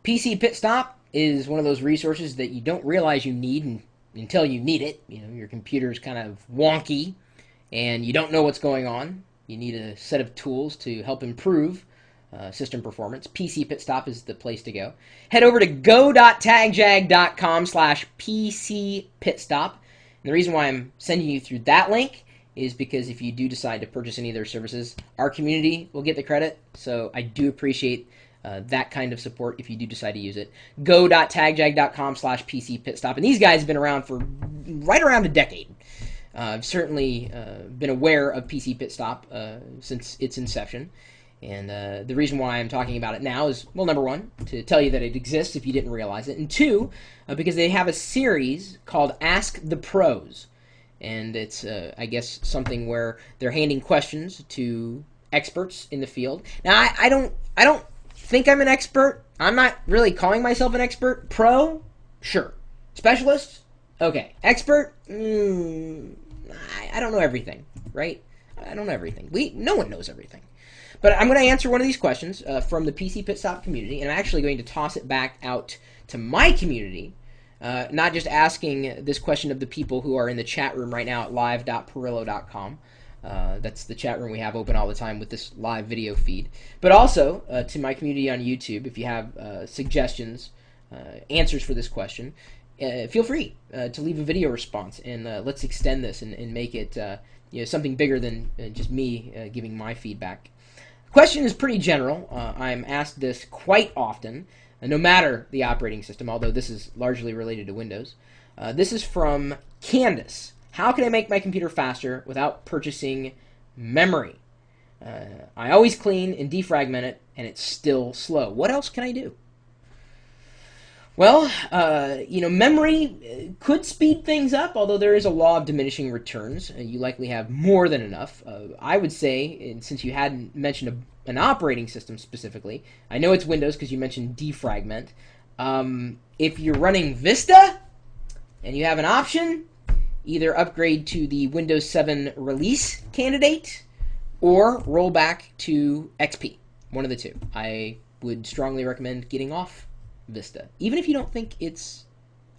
PC Pit Stop is one of those resources that you don't realize you need until you need it. You know, your computer's kind of wonky and you don't know what's going on. You need a set of tools to help improve system performance. PC Pit Stop is the place to go. Head over to go.tagjag.com/PC Pit Stop. And the reason why I'm sending you through that link is because if you do decide to purchase any of their services, our community will get the credit. So I do appreciate that kind of support if you do decide to use it. Go.tagjag.com/PC Pit Stop. And these guys have been around for right around a decade. I've certainly been aware of PC Pit Stop since its inception. And the reason why I'm talking about it now is, well, number one, to tell you that it exists if you didn't realize it. And two, because they have a series called Ask the Pros. And it's, I guess, something where they're handing questions to experts in the field. Now, I don't think I'm an expert. I'm not really calling myself an expert. Pro? Sure. Specialist? Okay. Expert? I don't know everything, right? I don't know everything. No one knows everything. But I'm going to answer one of these questions from the PC Pit Stop community, and I'm actually going to toss it back out to my community, not just asking this question of the people who are in the chat room right now at live.perillo.com. That's the chat room we have open all the time with this live video feed. But also to my community on YouTube, if you have suggestions, answers for this question, feel free to leave a video response, and let's extend this and make it something bigger than just me giving my feedback. Question is pretty general. I'm asked this quite often, no matter the operating system, although this is largely related to Windows. This is from Candace. How can I make my computer faster without purchasing memory? I always clean and defragment it, and it's still slow. What else can I do? Well, memory could speed things up, although there is a law of diminishing returns. You likely have more than enough. I would say, and since you hadn't mentioned an operating system specifically, I know it's Windows because you mentioned defragment. If you're running Vista and you have an option, either upgrade to the Windows 7 release candidate or roll back to XP. One of the two. I would strongly recommend getting off Vista, even if you don't think it's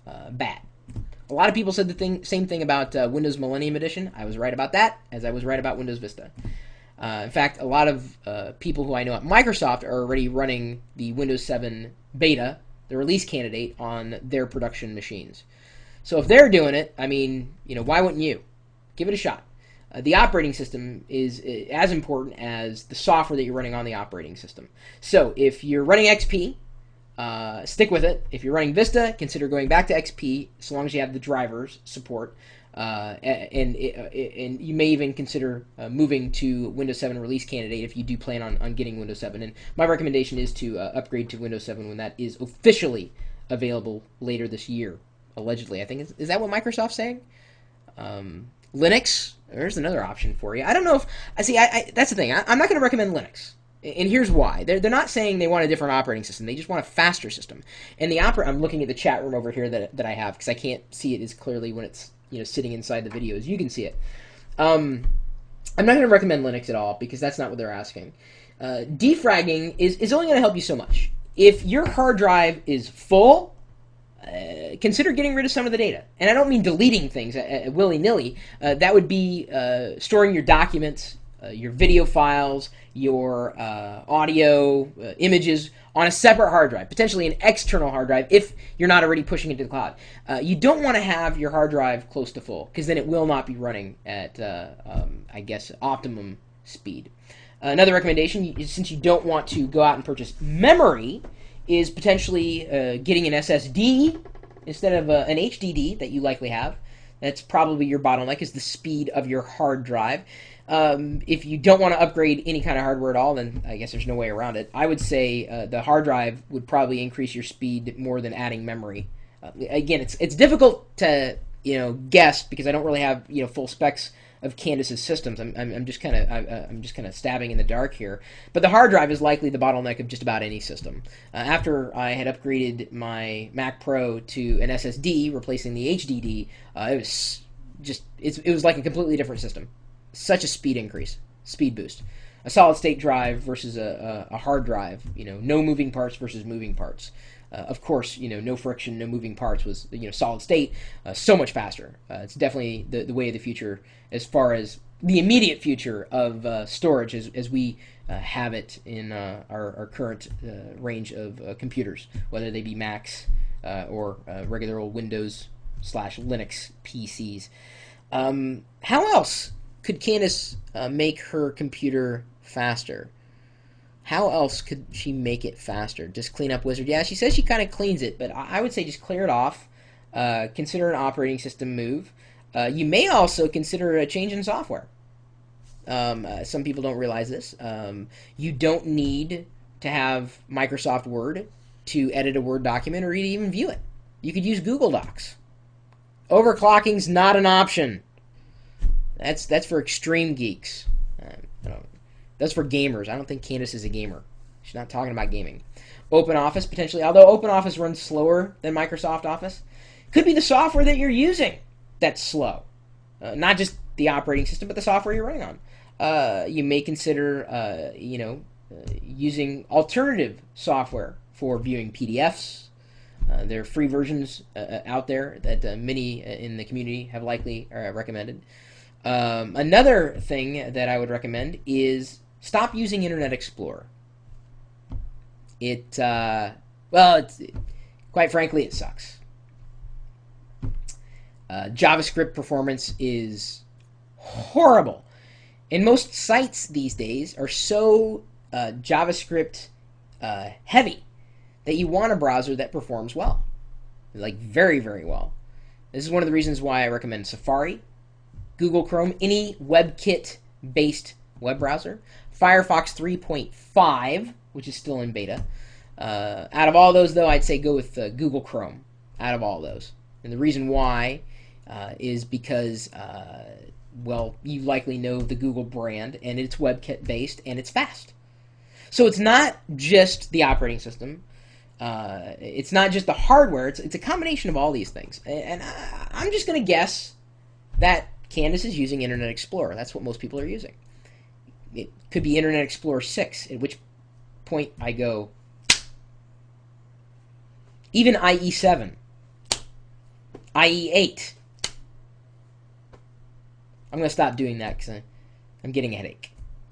bad. A lot of people said the same thing about Windows Millennium Edition. I was right about that, as I was right about Windows Vista. In fact, a lot of people who I know at Microsoft are already running the Windows 7 beta, the release candidate, on their production machines. So if they're doing it, I mean, why wouldn't you? Give it a shot. The operating system is as important as the software that you're running on the operating system. So if you're running XP, stick with it. If you're running Vista, consider going back to XP, as long as you have the drivers support. And you may even consider moving to Windows 7 release candidate if you do plan on getting Windows 7. And my recommendation is to upgrade to Windows 7 when that is officially available later this year, allegedly. I think is that what Microsoft's saying? Linux, there's another option for you. I don't know if that's the thing. I'm not going to recommend Linux. And here's why. They're not saying they want a different operating system. They just want a faster system. And I'm looking at the chat room over here that I have because I can't see it as clearly when it's sitting inside the video as you can see it. I'm not going to recommend Linux at all because that's not what they're asking. Defragging is only going to help you so much. If your hard drive is full, consider getting rid of some of the data. And I don't mean deleting things willy-nilly. That would be storing your documents, your video files, your audio, images on a separate hard drive, potentially an external hard drive if you're not already pushing it to the cloud. You don't want to have your hard drive close to full because then it will not be running at, I guess, optimum speed. Another recommendation, since you don't want to go out and purchase memory, is potentially getting an SSD instead of an HDD that you likely have. That's probably your bottleneck, is the speed of your hard drive. If you don't want to upgrade any kind of hardware at all, then I guess there's no way around it. I would say the hard drive would probably increase your speed more than adding memory. Again, it's difficult to guess because I don't really have full specs of Candace's systems. I'm just kind of stabbing in the dark here. But the hard drive is likely the bottleneck of just about any system. After I had upgraded my Mac Pro to an SSD, replacing the HDD, it was like a completely different system. Such a speed increase, speed boost. a solid state drive versus a hard drive. No moving parts versus moving parts. Of course, no friction, no moving parts was, solid state, so much faster. It's definitely the way of the future as far as the immediate future of storage as we have it in our current range of computers, whether they be Macs or regular old Windows/Linux PCs. How else could Candace make her computer faster? How else could she make it faster? Just clean up Wizard. Yeah, she says she kind of cleans it, but I would say just clear it off. Consider an operating system move. You may also consider a change in software. Some people don't realize this. You don't need to have Microsoft Word to edit a Word document or to even view it. You could use Google Docs. Overclocking's not an option. That's for extreme geeks. That's for gamers. I don't think Candace is a gamer. She's not talking about gaming. OpenOffice, potentially. Although OpenOffice runs slower than Microsoft Office. Could be the software that you're using that's slow. Not just the operating system, but the software you're running on. You may consider, using alternative software for viewing PDFs. There are free versions out there that many in the community have likely recommended. Another thing that I would recommend is stop using Internet Explorer. Quite frankly, it sucks. JavaScript performance is horrible. And most sites these days are so JavaScript heavy that you want a browser that performs well. Like very, very well. This is one of the reasons why I recommend Safari, Google Chrome, any WebKit-based web browser, Firefox 3.5, which is still in beta. Out of all those, though, I'd say go with Google Chrome out of all those. And the reason why is because, you likely know the Google brand, and it's WebKit-based, and it's fast. So it's not just the operating system. It's not just the hardware. It's a combination of all these things. And I'm just going to guess that Candace is using Internet Explorer. That's what most people are using. It could be Internet Explorer 6, at which point I go, even IE7, IE8. I'm going to stop doing that because I'm getting a headache.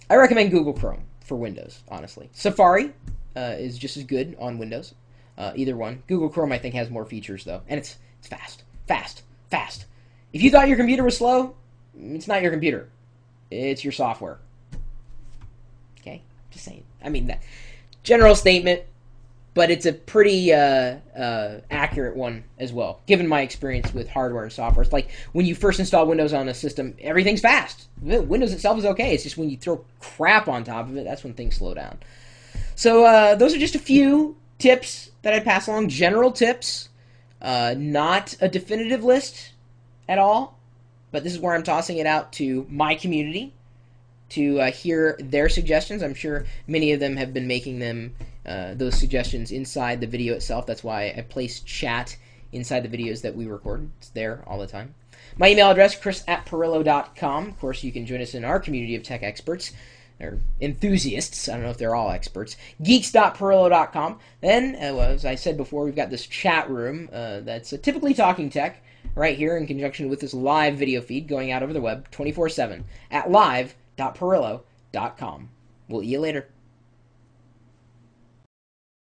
I recommend Google Chrome for Windows, honestly. Safari is just as good on Windows. Either one. Google Chrome, I think, has more features, though. And it's fast. Fast. Fast. If you thought your computer was slow, it's not your computer. It's your software. Okay? Just saying. I mean, that general statement, but it's a pretty accurate one as well, given my experience with hardware and software. It's like when you first install Windows on a system, everything's fast. Windows itself is okay. It's just when you throw crap on top of it, that's when things slow down. So those are just a few tips that I'd pass along. General tips. Not a definitive list at all, but this is where I'm tossing it out to my community to hear their suggestions. I'm sure many of them have been making them those suggestions inside the video itself. That's why I place chat inside the videos that we record. It's there all the time. My email address, chris@pirillo.com. Of course, you can join us in our community of tech experts, or enthusiasts. I don't know if they're all experts. Geeks.pirillo.com. Then, as I said before, we've got this chat room that's typically talking tech right here in conjunction with this live video feed going out over the web 24/7 at live.pirillo.com. We'll see you later.